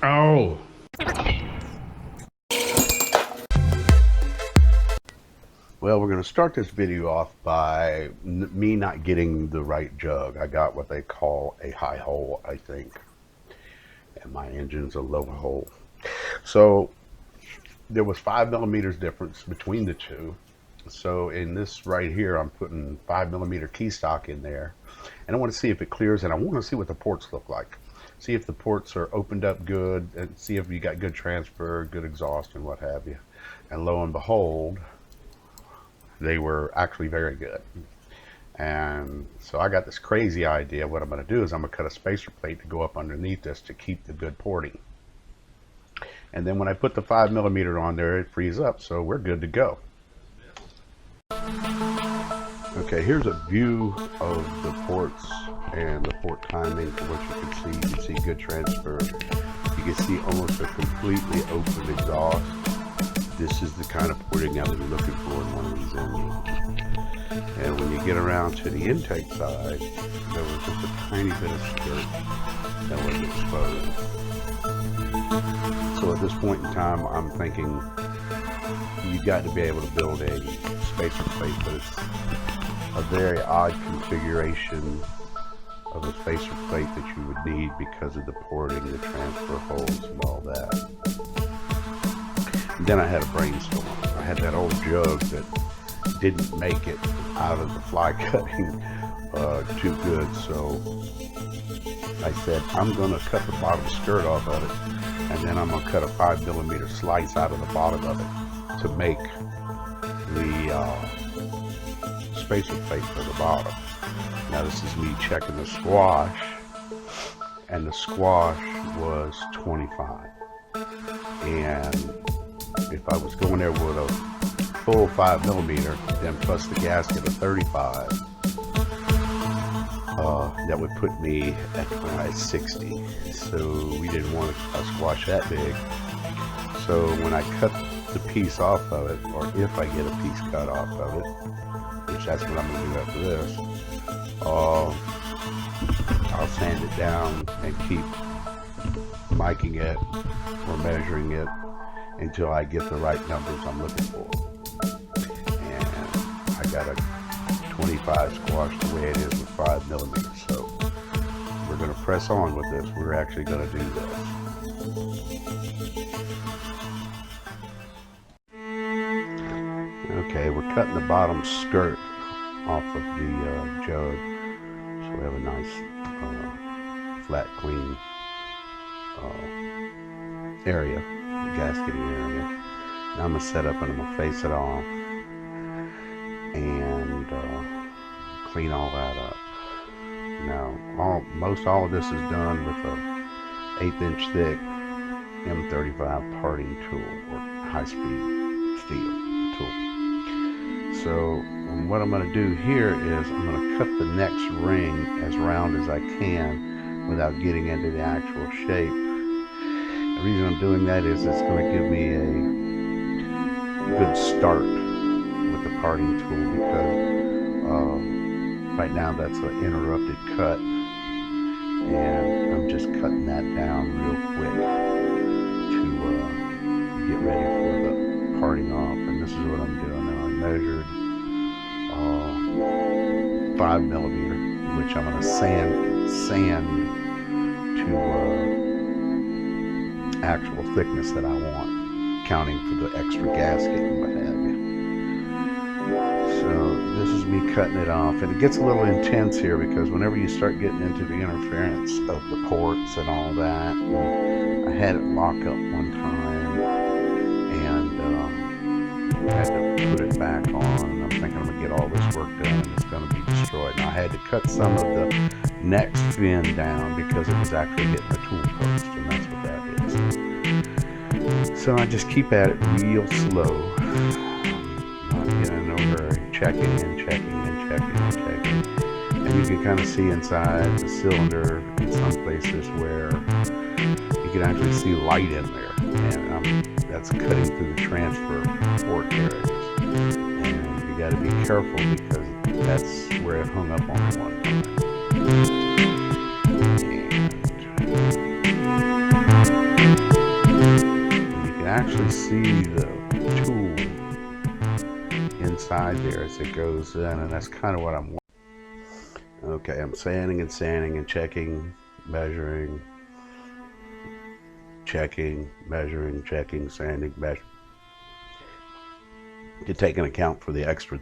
Oh. Well, we're going to start this video off by me not getting the right jug. I got what they call a high hole, I think, and my engine's a low hole. So there was 5mm difference between the two. So in this right here, I'm putting 5mm key stock in there, and I want to see if it clears, and I want to see what the ports look like. See if the ports are opened up good, and see if you got good transfer, good exhaust, and what have you. And lo and behold, they were actually very good. And so I got this crazy idea. What I'm going to do is I'm going to cut a spacer plate to go up underneath this to keep the good porting. And then when I put the 5mm on there, it frees up, so we're good to go. Okay, here's a view of the ports and the port timing for what you can see. You can see good transfer. You can see almost a completely open exhaust. This is the kind of porting I was looking for in one of these engines. And when you get around to the intake side, there was just a tiny bit of skirt that was exposed. So at this point in time, I'm thinking you got to be able to build a spacer plate, but it's a very odd configuration of a spacer plate that you would need because of the porting, the transfer holes, and all that. And then I had a brainstorm. I had that old jug that didn't make it out of the fly cutting too good, so I said I'm going to cut the bottom skirt off of it, and then I'm going to cut a 5mm slice out of the bottom of it to make the spacer plate for the bottom. Now this is me checking the squash, and the squash was 25. And if I was going there with a full 5mm, then plus the gasket of 35, that would put me at 60. So we didn't want a squash that big. So when I cut the piece off of it, or if I get a piece cut off of it, which that's what I'm going to do after this, I'll sand it down and keep miking it or measuring it until I get the right numbers I'm looking for. And I got a 25 squash the way it is with 5mm. So we're going to press on with this. We're actually going to do this. Okay, we're cutting the bottom skirt off of the jug, so we have a nice flat, clean area, gasketing area. Now I'm going to set up and I'm going to face it off and clean all that up. Now most all of this is done with a 1/8" thick M35 parting tool, or high-speed steel tool. So what I'm going to do here is I'm going to cut the next ring as round as I can without getting into the actual shape. The reason I'm doing that is it's going to give me a good start with the parting tool, because right now that's an interrupted cut, and I'm just cutting that down real quick to get ready for the parting off. And this is what I'm doing now. I measured 5mm, which I'm going to sand to actual thickness that I want, counting for the extra gasket and what have you. So this is me cutting it off, and it gets a little intense here because whenever you start getting into the interference of the ports and all that, and I had it lock up one time, and I had to put it back on, and I'm thinking I'm going to get all this work done and it's going to be destroyed. Now I had to cut some of the next fin down because it was actually hitting the tool post, and that's what that is. So I just keep at it real slow, not getting in no hurry, checking and checking and checking and checking. And you can kind of see inside the cylinder in some places where you can actually see light in there, and that's cutting through the transfer port areas. And you got to be careful because that's where it hung up on me one time. And actually see the tool inside there as it goes in, and that's kind of what I'm. Okay, I'm sanding and sanding and checking, measuring, checking, measuring, checking, sanding, measuring, to take an account for the extra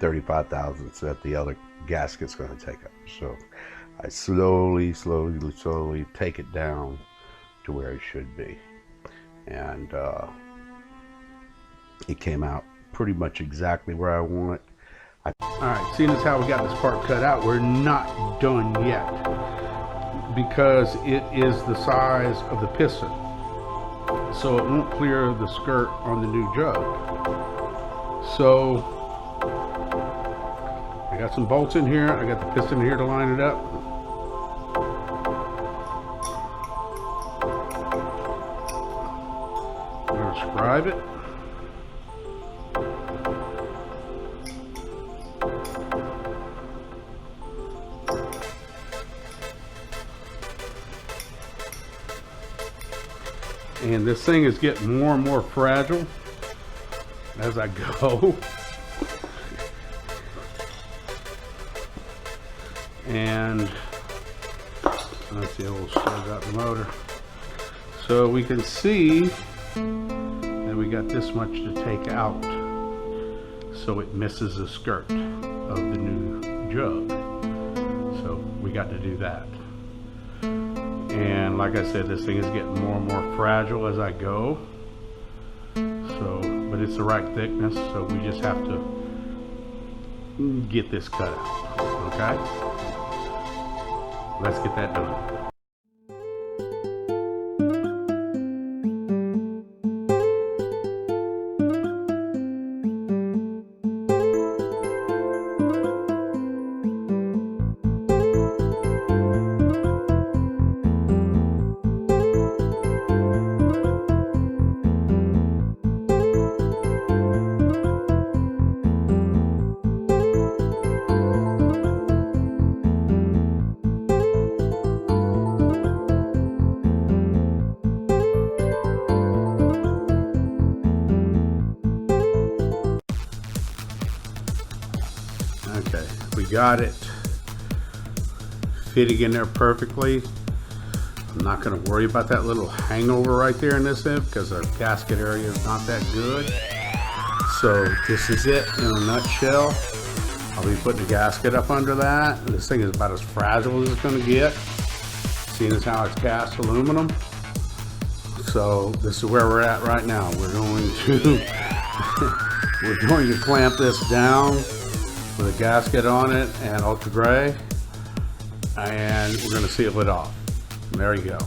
35 thousandths that the other gasket's going to take up. So I slowly take it down to where it should be, and it came out pretty much exactly where I want it. Alright, seeing as how we got this part cut out, we're not done yet because it is the size of the piston, so it won't clear the skirt on the new jug. So I got some bolts in here, I got the piston here to line it up. I'm going to scribe it. And this thing is getting more and more fragile as I go. And let's see, we'll still got the motor. So we can see that we got this much to take out, so it misses the skirt of the new jug. So we got to do that. And like I said, this thing is getting more and more fragile as I go. So, but it's the right thickness, so we just have to get this cut out. Okay? Let's get that done. Okay, we got it fitting in there perfectly. I'm not going to worry about that little hangover right there in this end because our gasket area is not that good. So this is it in a nutshell. I'll be putting a gasket up under that. This thing is about as fragile as it's going to get, seeing as how it's cast aluminum. So this is where we're at right now. We're going to clamp this down with a gasket on it and ultra gray, and we're going to seal it off. There you go.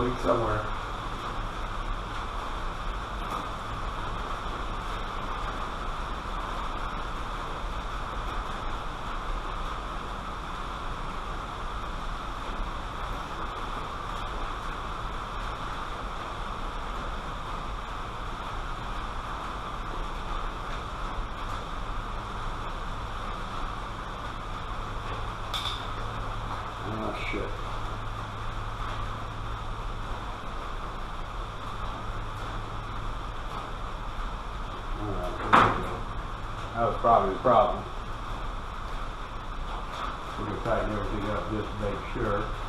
leak somewhere. Oh shit. Alright, there we go. That was probably the problem. We're going to tighten everything up just to make sure.